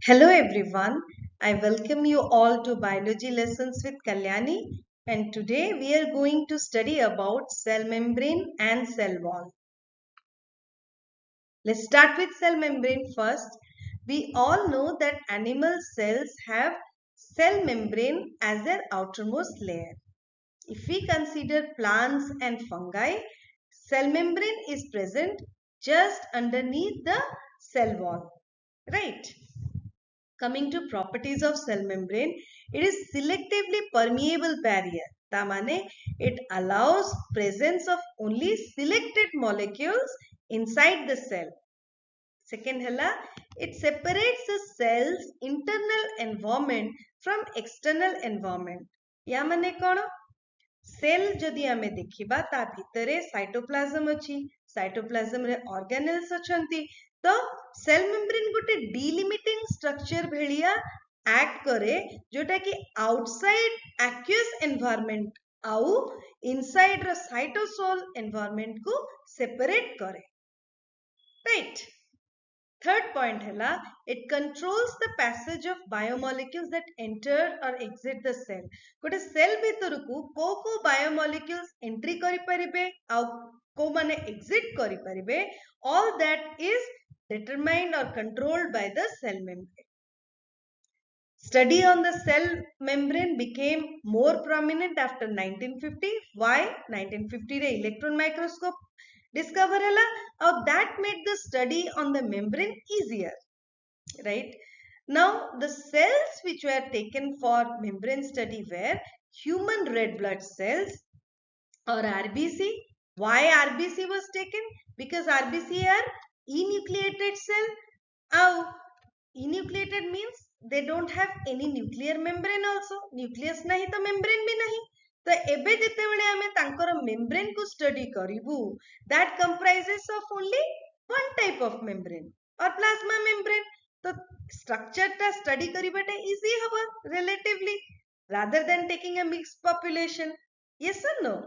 Hello everyone, I welcome you all to Biology Lessons with Kalyani, and today we are going to study about cell membrane and cell wall. Let's start with cell membrane first. We all know that animal cells have cell membrane as their outermost layer. If we consider plants and fungi, cell membrane is present just underneath the cell wall, right? Coming to properties of cell membrane, it is selectively permeable barrier. Tamane, it allows presence of only selected molecules inside the cell. Second hela, it separates the cell's internal environment from external environment. या माने कौन? Cell जदि आमे देखिबा ता भितरे cytoplasm अछि, cytoplasm रे ऑर्गेनेल्स अछंती, तो सेल मेम्ब्रेन गोटे डिलिमिटिंग स्ट्रक्चर भेलिया एक्ट करे जोटा कि आउटसाइड एक्वियस एनवायरनमेंट आउ इनसाइड रो साइटोसोल एनवायरनमेंट को सेपरेट करे, right? Third point hela, it controls the passage of biomolecules that enter or exit the cell. गोटे सेल भितर को biomolecules entry करि परिबे आ को माने exit करि परिबे, all that is determined or controlled by the cell membrane. Study on the cell membrane became more prominent after 1950. Why? 1950 re electron microscope discover hela, that made the study on the membrane easier, right? Now the cells which were taken for membrane study were human red blood cells or RBC. Why RBC was taken? Because RBC are enucleated cell. Now enucleated means they don't have any nuclear membrane also. Nucleus nahi to membrane bhi nahi. तो एबे जेतेबेले आमे तांकर membrane को study करिवु, that comprises of only one type of membrane or plasma membrane. तो structure ता study करिबाटा easy हबा relatively rather than taking a mixed population. Yes or no?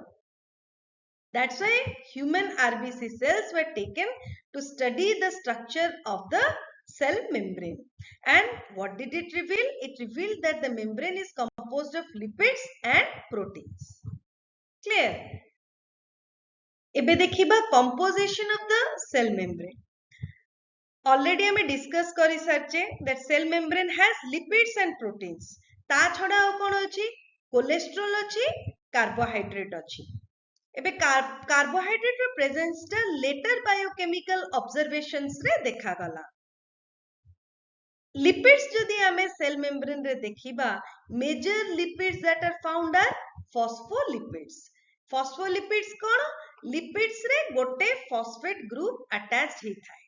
That's why human RBC cells were taken to study the structure of the cell membrane. And what did it reveal? It revealed that the membrane is composed of lipids and proteins. Clear? Ebe dekhiba composition of the cell membrane. Already I discuss kari sarche that cell membrane has lipids and proteins. Ta chhada au kon achi? Cholesterol achi, carbohydrate achi. ebe carbohydrate presence ta later biochemical observations re dekha gala. Lipids jodi ame cell membrane re dekhiba, major lipids that are found are phospholipids. Phospholipids kon? Lipids re gote phosphate group attached hi thai.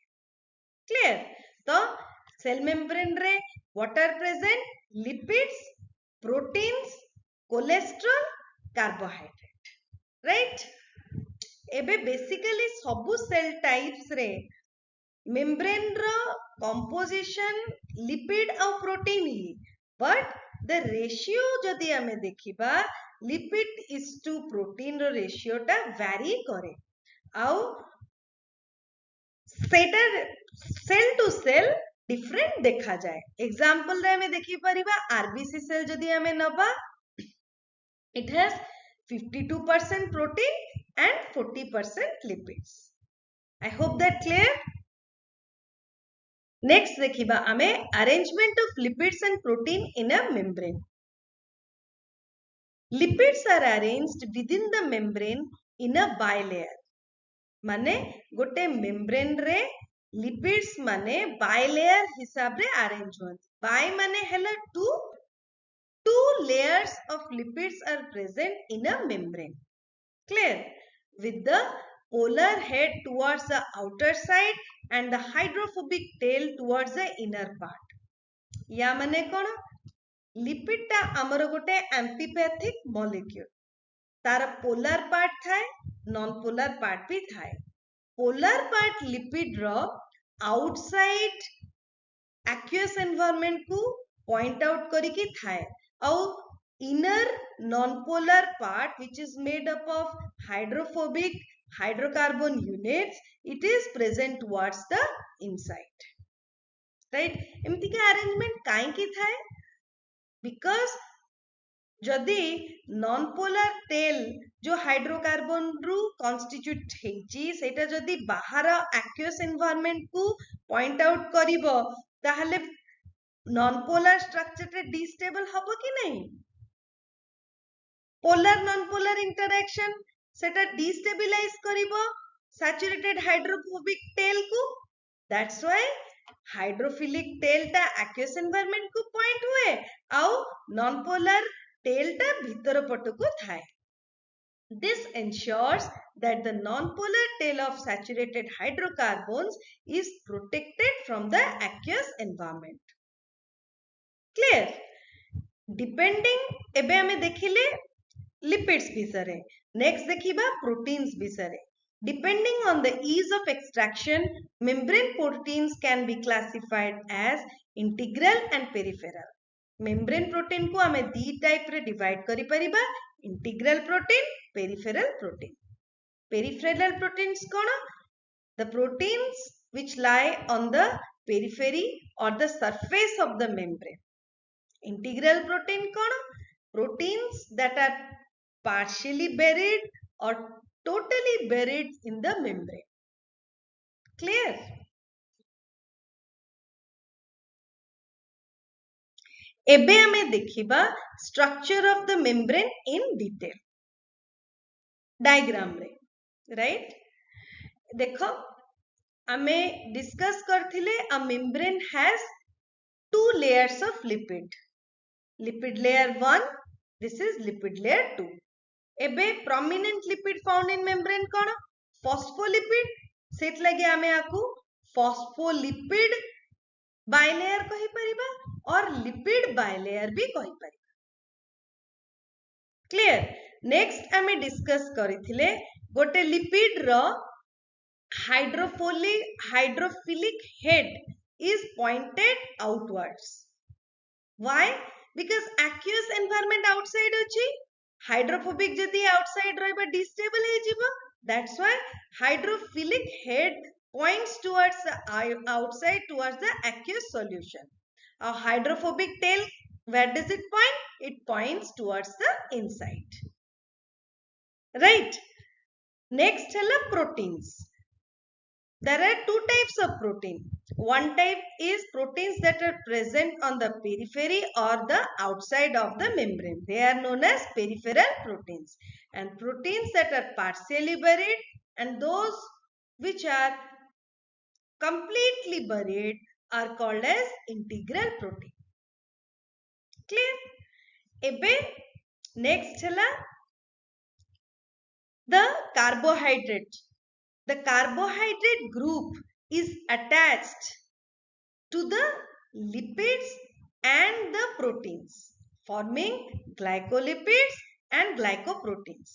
Clear? So cell membrane re what are present? Lipids, proteins, cholesterol, carbohydrate, right? ebe basically sabu cell types re membrane ro composition lipid au protein hi, but the ratio jodi ame dekhiba lipid is to protein ro ratio ta vary kare au सेटा cell to cell different देखा जाए. Example रे हमें देखि परिबा RBC cell जदि हमें नबा, it has 52% protein and 40% lipids. I hope that clear. Next देखिबा हमें arrangement of lipids and protein in a membrane. Lipids are arranged within the membrane in a bilayer. माने गोटे मेम्ब्रेन रे लिपिड्स माने bilayer हिसाब रे अरेंज होती. Bye माने हेला two layers of lipids are present in a membrane. Clear? With the polar head towards the outer side and the hydrophobic tail towards the inner part. या माने कोन? Lipid ता हमर गोटे एम्फीपैथिक मॉलिक्यूल. तार polar part थाए, non polar part भी थाए. Polar part lipid रो outside aqueous environment को पॉइंट आउट करिकी थाए, और inner non polar part which is made up of hydrophobic hydrocarbon units, it is present towards the inside. Right एमती का arrangement काई की थाए बिकॉज जदि नॉन पोलर टेल जो हाइड्रोकार्बन रु कॉन्स्टिट्यूट हेची सेटा जदि बाहर एक्वियस एनवायरनमेंट को पॉइंट आउट करिवो ताहले नॉन पोलर स्ट्रक्चर रे डिस्टेबल हबो कि नहीं पोलर नॉन पोलर इंटरैक्शन सेटा डिस्टेबिलाइज करिवो सैचुरेटेड हाइड्रोफोबिक टेल को दैट्स व्हाई हाइड्रोफिलिक टेल टा एक्वियस एनवायरनमेंट को पॉइंट हुए आउ नॉन पोलर टेल टा भीतर पट को थाए this ensures that the non-polar tail of saturated hydrocarbons is protected from the aqueous environment clear depending एबे हमें देखिले lipids विषय next देखिबा proteins विषय depending on the ease of extraction membrane proteins can be classified as integral and peripheral membrane protein को हमें दी type रे divide करि परिबा integral protein peripheral protein peripheral proteins cone the proteins which lie on the periphery or the surface of the membrane integral protein cone proteins that are partially buried or totally buried in the membrane clear एबे हमें देखिबा structure of the membrane in detail diagram रे right देखो हमें discuss करथिले a membrane has two layers of lipid layer 1 this is lipid layer 2 एबे prominent lipid found in membrane cone phospholipid set लगे हमें आकू फॉस्फोलिपिड बाइलेयर कहि परिबा और lipid bilayer भी कहि परिबा क्लियर नेक्स्ट हमें डिस्कस करिथिले गोटे लिपिड रो hydrophilic head is pointed outwards why because aqueous environment outside अछि हाइड्रोफोबिक जदि outside रहबा डिस्टेबल हे जिवो that's why hydrophilic head points towards the outside towards the aqueous solution a hydrophobic tail where does it point it points towards the inside right next है proteins there are two types of protein one type is proteins that are present on the periphery or the outside of the membrane they are known as peripheral proteins and proteins that are partially buried and those which are completely buried are called as integral protein clear ebe next hela the carbohydrate group is attached to the lipids and the proteins forming glycolipids and glycoproteins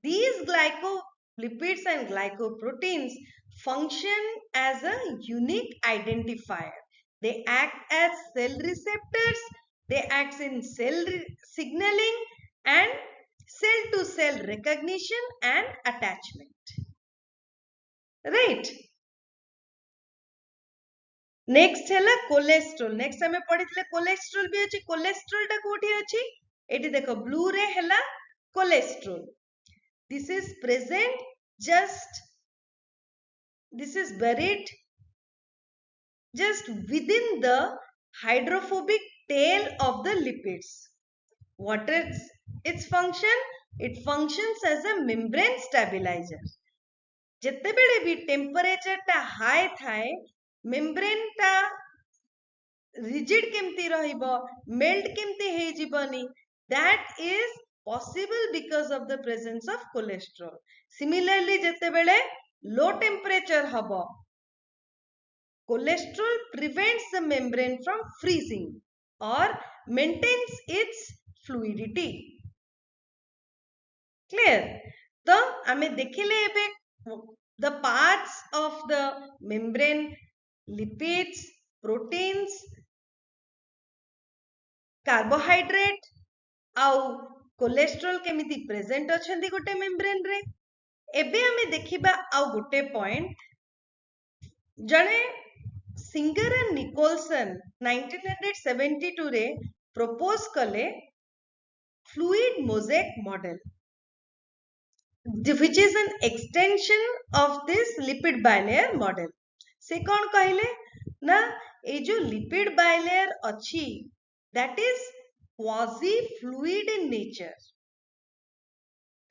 these glycolipids and glycoproteins function as a unique identifier they act as cell receptors they act in cell signaling and cell to cell recognition and attachment right next है cholesterol next हमें पढ़िथिले cholesterol भी अछि cholesterol टा कोठी अछि eighty देखो blue रे हैला cholesterol this is present just this is buried just within the hydrophobic tail of the lipids what is its function it functions as a membrane stabilizer जत्ते बेले भी टेम्परेचर टा हाई थाए मेम्ब्रेन टा rigid केमती रहिबो मेल्ट केमती हे जिबनी that is possible because of the presence of cholesterol similarly जत्ते बेले low temperature हबो cholesterol prevents the membrane from freezing or maintains its fluidity clear तो हमें देखिले एबे the parts of the membrane lipids proteins carbohydrate आउ cholesterol केमिति present अछंती गोटे मेम्ब्रेन रे एबे हमें देखिबा आउ गोटे पॉइंट जणे Singer and Nicholson 1972 रे propose कले fluid mosaic model, which is an extension of this lipid bilayer model. से कौन कहले ना ए जो lipid bilayer अच्छी, that is quasi fluid in nature.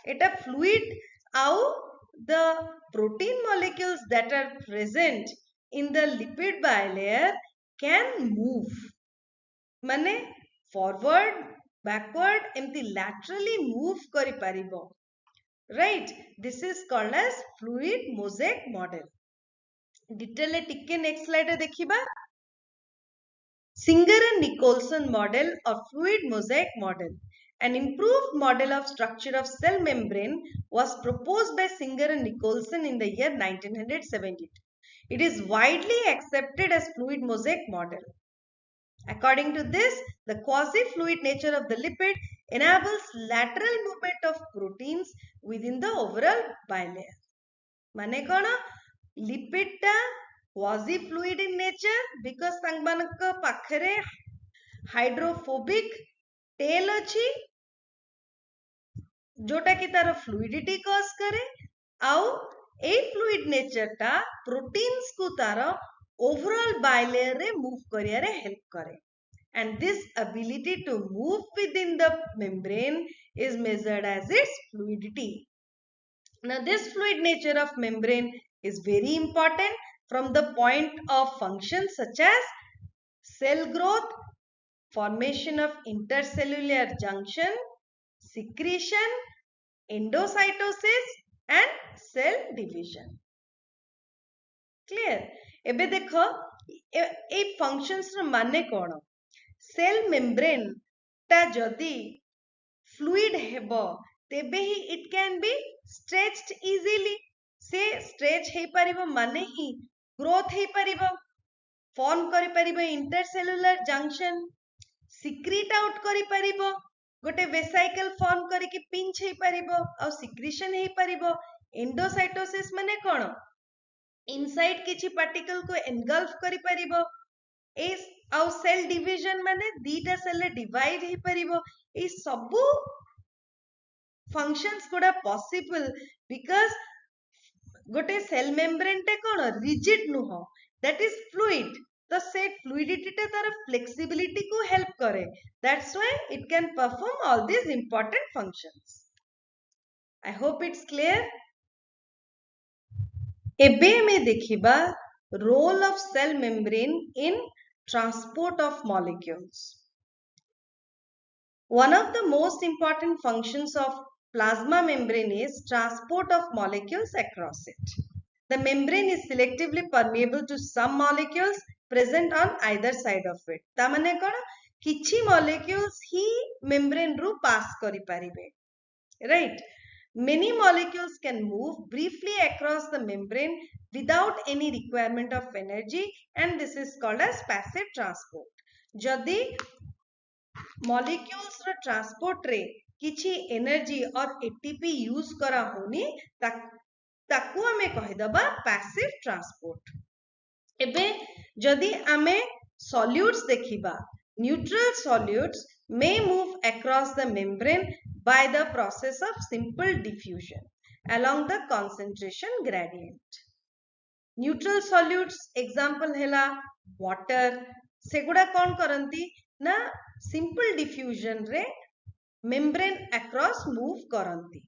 Etah fluid आउ the protein molecules that are present in the lipid bilayer can move. माने forward, backward, एमती laterally move करि परिबो. Right? This is called as fluid mosaic model. Detail टिके next slide देखिबा. Singer and Nicholson model or fluid mosaic model. An improved model of structure of cell membrane was proposed by Singer and Nicholson in the year 1972. It is widely accepted as fluid mosaic model. According to this, the quasi-fluid nature of the lipid enables lateral movement of proteins within the overall bilayer. माने कौन lipid टा quasi-fluid in nature because तांगमानक पाखरे hydrophobic tail अच्छी जोटा की तार fluidity cause करे आउ ए fluid nature टा proteins को तार overall bilayer रे move करिया रे help करे. And this ability to move within the membrane is measured as its fluidity. Now this fluid nature of membrane is very important from the point of functions such as cell growth, formation of intercellular junction, secretion, endocytosis and cell division. Clear? एबे देखो ए functions रो माने कोन? Cell membrane ता जदि fluid हेबो तेबे ही it can be stretched easily. से stretch हेई परिबो माने ही growth हेई परिबो, form करि परिबो intercellular junction, secrete out करि परिबो, गोटे vesicle form करिकि pinch हेई परिबो और secretion हेई परिबो. Endocytosis माने कोन? Inside किछि particle को engulf करि परिबो. एस आउ सेल डिविजन माने दीटा सेल डिवाइड हे परिबो. ए सबु फंक्शंस गुडा पॉसिबल बिकॉज गोटे सेल मेम्ब्रेन टे कोन रिजिड नुह, दैट इज फ्लूइड. तो से फ्लूइडिटी टे तार फ्लेक्सिबिलिटी को हेल्प करे. That's why it can perform all this important functions. I hope it's clear. एबे में देखिबा role of cell membrane in transport of molecules. One of the most important functions of plasma membrane is transport of molecules across it. The membrane is selectively permeable to some molecules present on either side of it. ता माने कोन किछि molecules ही membrane रू pass करि परिबे. Right? Many molecules can move briefly across the membrane without any requirement of energy and this is called as passive transport. जदि molecules रो transport रे किछि energy और ATP use करा होनी ताकू हमें कहि दबा passive transport. एबे जदि आमे solutes देखिबा, neutral solutes may move across the membrane by the process of simple diffusion along the concentration gradient. Neutral solutes example hela water. सेगुड़ा कौन करंती ना simple diffusion रे membrane across move करंती.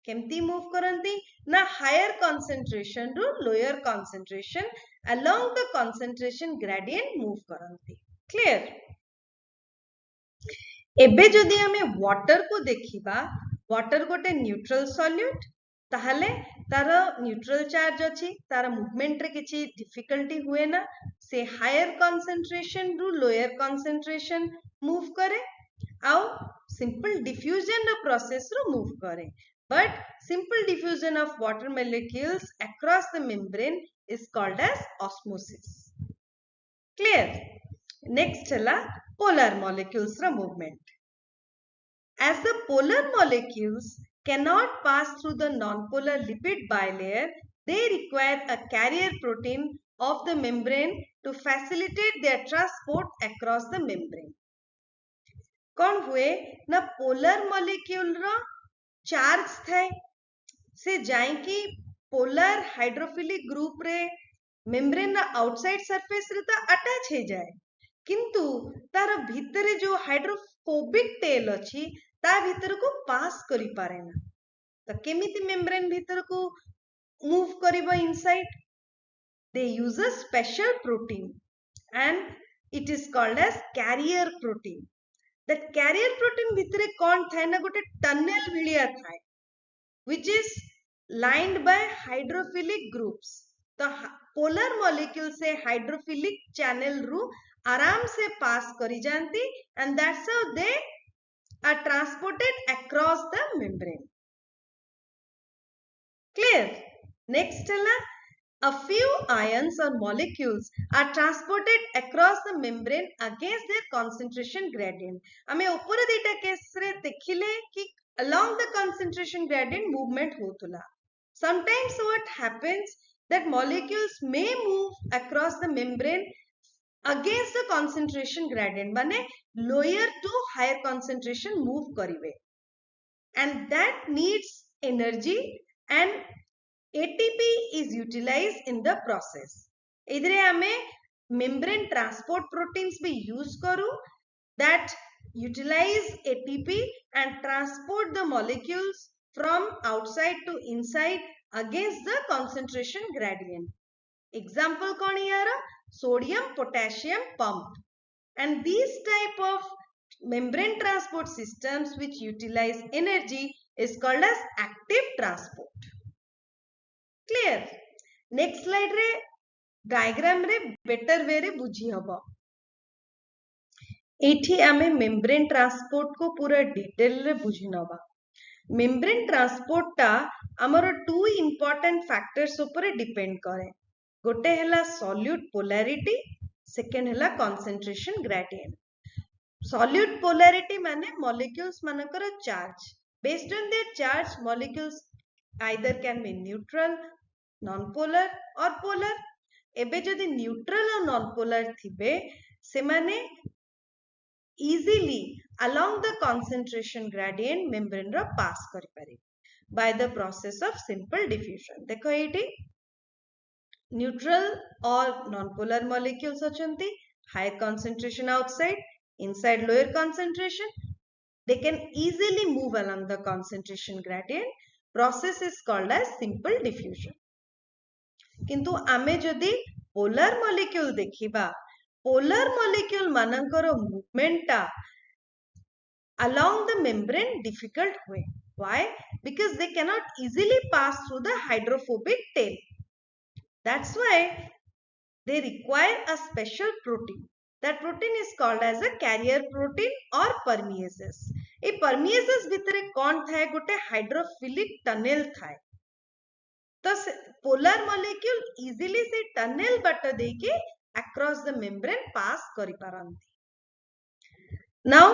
केमती move करंती ना higher concentration रू lower concentration along the concentration gradient move करंती. Clear? एबे जदि हमें water को देखिबा, वाटर गोटे न्यूट्रल सॉल्यूट ताहले तार न्यूट्रल चार्ज अछि, तार मूवमेंट रे किछि डिफिकल्टी हुए ना. से हायर कंसंट्रेशन रु लोअर कंसंट्रेशन मूव करे आउ सिंपल डिफ्यूजन रो प्रोसेस रो मूव करे. But simple diffusion of water molecules across the membrane is called as osmosis. Clear? Next hela polar molecules ro movement. As the polar molecules cannot pass through the non-polar lipid bilayer, they require a carrier protein of the membrane to facilitate their transport across the membrane. कौन हुए ना polar molecule रो charge थाए से जाए कि polar hydrophilic group रे membrane रा outside surface रे ता अटैच हे जाए किंतु तार भितरे जो हाइड्रोफोबिक टेल अछि ता भितर को पास करि पारे ना तो केमिति मेम्ब्रेन भितर को मूव करिबो inside they use a special protein and it is called as carrier protein. That carrier protein भितरे कौन थाए ना गोटे टनल भिलिया थाए which is lined by hydrophilic groups. तो पोलर मॉलिक्यूल से हाइड्रोफिलिक चैनल रु आराम से पास करी जानती and that's how they are transported across the membrane. Clear? Next है a few ions or molecules are transported across the membrane against their concentration gradient. हमें ऊपर दीटा केस रे देखिले कि along the concentration gradient movement होतुला. Sometimes what happens that molecules may move across the membrane against the concentration gradient माने lower to higher concentration move करिवे and that needs energy and ATP is utilized in the process. इधरे हमें membrane transport proteins भी use करूँ that utilize ATP and transport the molecules from outside to inside against the concentration gradient. Example कौन है यारा? Sodium potassium pump. And these type of membrane transport systems which utilize energy is called as active transport. Clear? Next slide रे diagram रे better way रे बुझी हबो. एठी आमे मेम्ब्रेन ट्रांसपोर्ट को पूरा डिटेल रे बुझी नबा. मेम्ब्रेन ट्रांसपोर्ट ता हमर टू इंपोर्टेंट फैक्टर्स ऊपर डिपेंड करे. गोटे हला सॉल्यूट पोलैरिटी, सेकंड हला कंसंट्रेशन ग्रेडियंट. सॉल्यूट पोलैरिटी माने मॉलिक्यूल्स मानकर charge. Based on their charge molecules either can be neutral, non-polar or polar. एबे जदि neutral और non-polar थिबे से माने easily along the concentration gradient membrane रा pass करि पारे by the process of simple diffusion. देखो एठी neutral और non-polar molecules अछंती, higher concentration outside, inside lower concentration. They can easily move along the concentration gradient. Process is called as simple diffusion. किंतु आमे जदि polar molecule देखिबा, polar molecule मानकर movement ता along the membrane difficult हुए. Why? Because they cannot easily pass through the hydrophobic tail. That's why they require a special protein. That protein is called as a carrier protein or permeases. ए परमिएसेस भितरे कौन थाए गोटे hydrophilic tunnel थाए तो polar molecule easily से tunnel but देके across the membrane pass करि पारंती. नाउ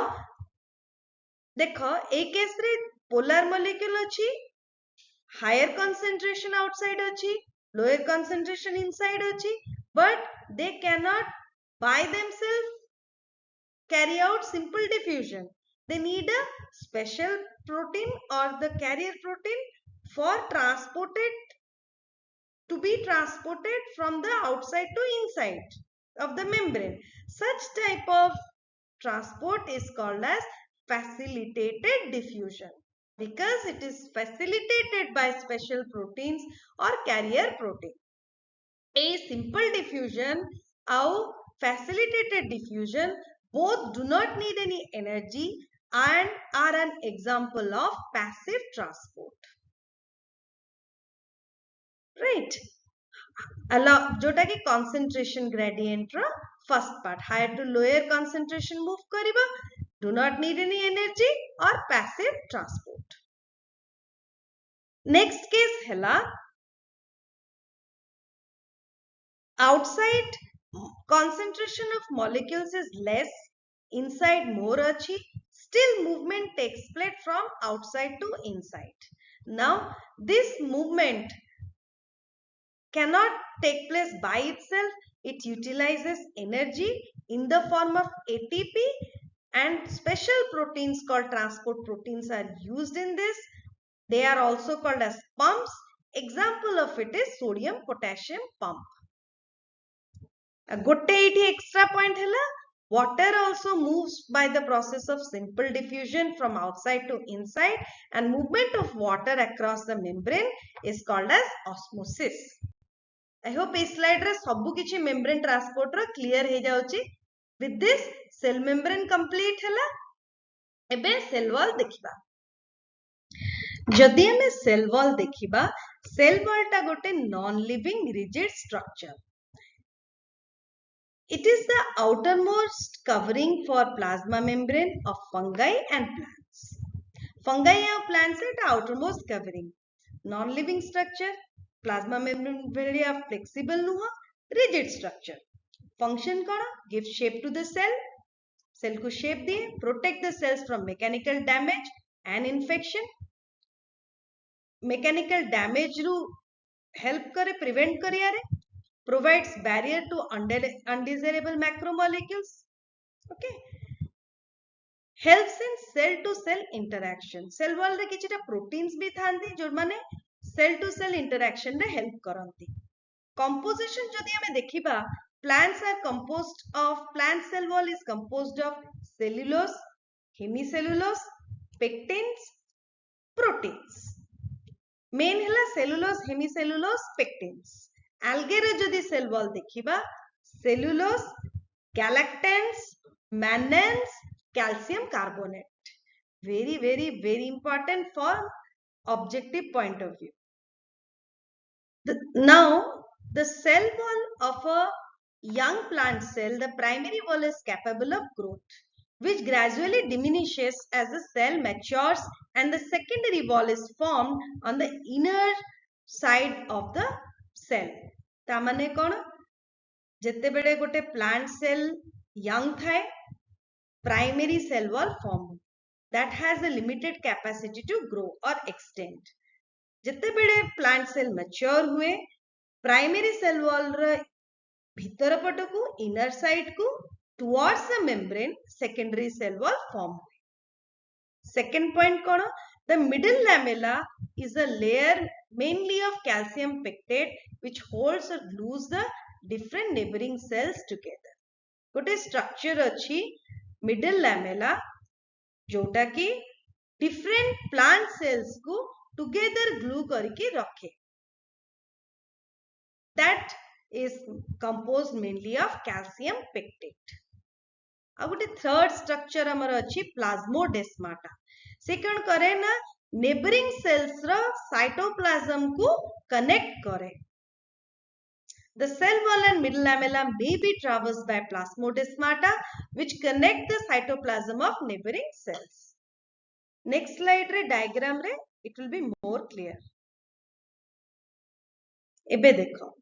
देखो ए केस रे पोलर मॉलिक्यूल अछि, हायर कंसंट्रेशन आउटसाइड अछि, लोअर कंसंट्रेशन इनसाइड अछि, but they can not by themselves carry out simple diffusion. They need a special protein or the carrier protein for to be transported from the outside to inside of the membrane. Such type of transport is called as facilitated diffusion because it is facilitated by special proteins or carrier protein. A simple diffusion or facilitated diffusion both do not need any energy and are an example of passive transport. Right? Allow जोटा कि concentration gradient रा first part higher to lower concentration move करिबा, do not need any energy or passive transport. Next case hela outside concentration of molecules is less, inside more achi, still movement takes place from outside to inside. Now this movement cannot take place by itself. It utilizes energy in the form of ATP, and special proteins called transport proteins are used in this. They are also called as pumps. Example of it is sodium potassium pump. Gotte eiti extra point hela. Water also moves by the process of simple diffusion from outside to inside, and movement of water across the membrane is called as osmosis. I hope this slide रे सबु किछि membrane transport रो clear हे जाउची. With this cell membrane complete hela. एबे cell wall देखिबा. जदि हमें cell wall देखिबा, cell wall टा गोटे non living rigid structure. It is the outermost covering for plasma membrane of fungi and plants. Fungi and plants are the outermost covering. Non-living structure. Plasma membrane very flexible nuha, rigid structure. Function kona? Give shape to the cell. Cell को shape दिए, protect the cells from mechanical damage and infection. Mechanical damage रू help करे, prevent करे यारे. Provides barrier to undesirable macromolecules. Okay. Helps in cell to cell interaction. Cell wall रे किछिटा proteins भी थांती जो माने cell to cell interaction रे help करंती. Composition जदि हमें देखिबा, plants are composed of, plant cell wall is composed of cellulose, hemicellulose, pectins, proteins. Main हला cellulose, hemicellulose, pectins. Algae रे जदि cell wall देखिबा, cellulose, galactans, mannans, calcium carbonate. Very important for objective point of view. Now, the cell wall of a young plant cell, the primary wall is capable of growth, which gradually diminishes as the cell matures, and the secondary wall is formed on the inner side of the cell. तामाने कौन जिते बड़े गोटे plant cell young थाए, primary cell wall form that has a limited capacity to grow or extend. जिते बड़े plant cell mature हुए, primary cell wall रे भीतर पट को, inner side को towards the membrane, secondary cell wall form हुए. Second point कौन? The middle lamella is a layer mainly of calcium pectate which holds or glues the different neighboring cells together. गोटे structure अच्छी middle lamella जोटा की different plant cells को together glue करके रखे. That is composed mainly of calcium pectate. अब गोटे third structure हमर अच्छी plasmodesmata. से कौन करे ना neighboring cells रा cytoplasm को connect करे. The cell wall and middle lamella may be traversed by plasmodesmata which connect the cytoplasm of neighboring cells. Next slide रे diagram रे it will be more clear. एबे देखो.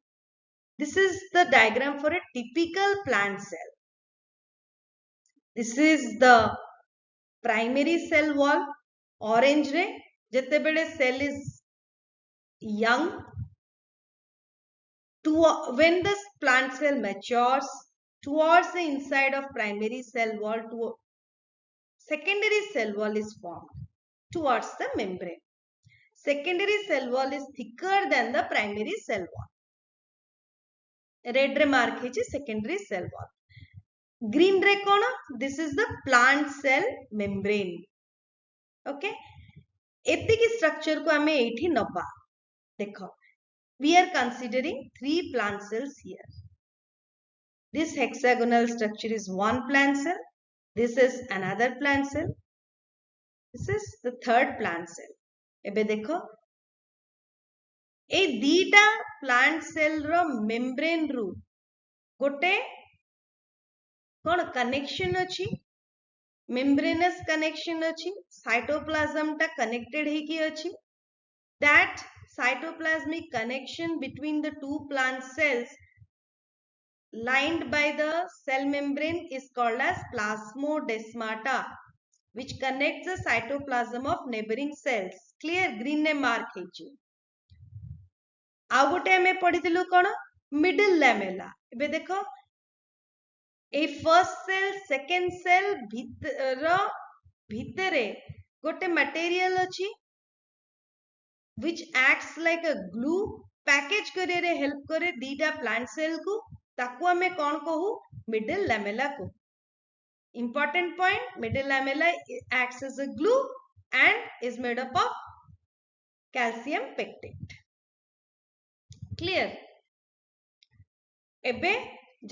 This is the diagram for a typical plant cell. This is the primary cell wall. Orange रे जिते बड़े cell is young, when the plant cell matures, towards the inside of primary cell wall, to secondary cell wall is formed towards the membrane. Secondary cell wall is thicker than the primary cell wall. Red रे mark है secondary cell wall. Green रे कौन? This is the plant cell membrane. Okay. एतिकी structure को हमें एठी नबा. देखो. We are considering 3 plant cells here. This hexagonal structure is one plant cell. This is another plant cell. This is the third plant cell. एबे देखो. ए दीटा plant cell रो membrane रू गोटे कौन connection अछि? Membranous connection अछि. Cytoplasm टा connected है कि अछि. That cytoplasmic connection between the two plant cells lined by the cell membrane is called as plasmodesmata, which connects the cytoplasm of neighboring cells. Clear? Green ने mark है जी. आउ गोटे आमे पढ़िथिलु कोन मिडल लैमेला एबे देखो ए फर्स्ट सेल सेकंड सेल भितरे गोटे material अछि which acts like a glue package करे रे हेल्प करे दीटा प्लांट सेल को ताकू आमे कोन कहू मिडल लैमेला को important point middle lamella acts as a glue and is made up of calcium pectate clear ebe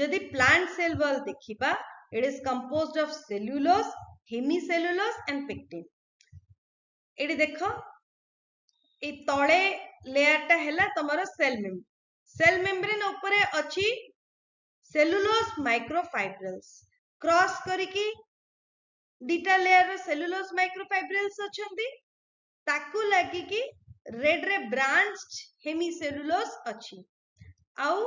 jodi plant cell wall dekhiba it is composed of cellulose hemicellulose and pectin एडी देखो ए तळे layer टा हैला तमरो cell membrane ऊपर अछि cellulose microfibrils cross करिकी दीटा layer रो cellulose microfibrils अछंती ताकू लागि की रेड रे ब्रांच्ड हेमिसेलुलोज अछि आउ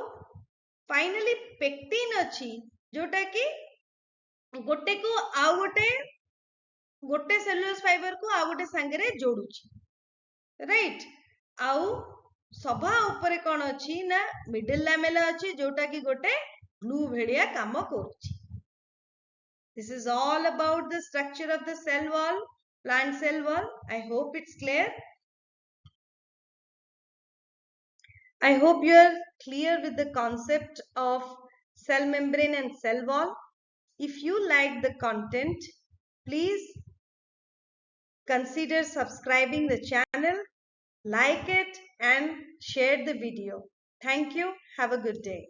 फाइनली पेक्टिन अछि जोटा की गोटे को आउ गोटे सेलुलोज फाइबर को आउ गोटे संगे जोडुछि राइट आउ सभा ऊपर कोन अछि ना मिडल लैमेला अछि जोटा की गोटे ग्लू भेड़िया काम करूछि This is all about the structure of the cell wall, plant cell wall. I hope it's clear. I hope you are clear with the concept of cell membrane and cell wall. If you like the content, please consider subscribing the channel, like it and share the video. Thank you. Have a good day.